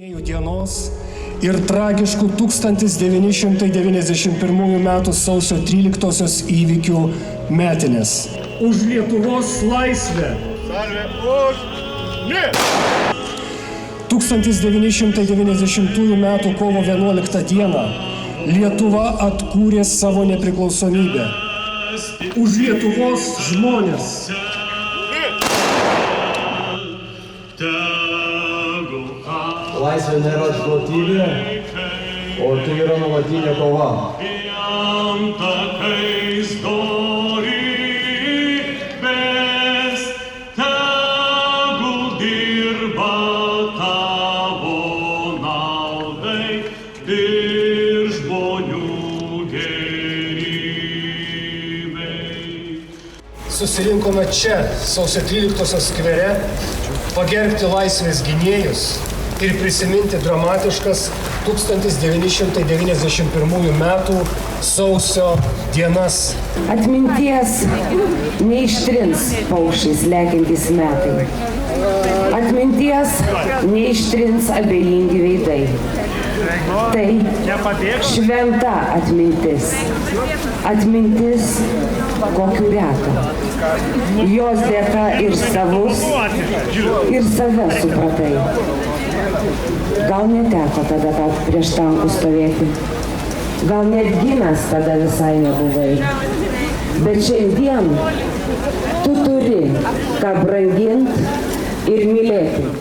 Dienos ir tragiškų 1991 m. sausio 13 įvykių metinės. Už Lietuvos laisvę. Salve už ne! 1990 m. kovo 11 dieną Lietuva atkūrė savo nepriklausomybę. Už Lietuvos žmonės. Laisvė nėra duotybė, o tai yra nuolatinė kova. Susirinkome čia, sausio 13 skvere, pagerbti laisvės gynėjus ir prisiminti dramatiškas 1991 m. sausio dienas. Atminties neištrins paukščiais lekiantys metai. Atminties neištrins abejingi veidai. Tai šventa atmintis. Atmintis kokių reta. Jos dėka ir savus, ir save supratai. Gal neteko tada tau prieš tankus stovėti. Gal net gimęs tada visai nebuvai. Bet šiandien tu turi ką brangint ir mylėti.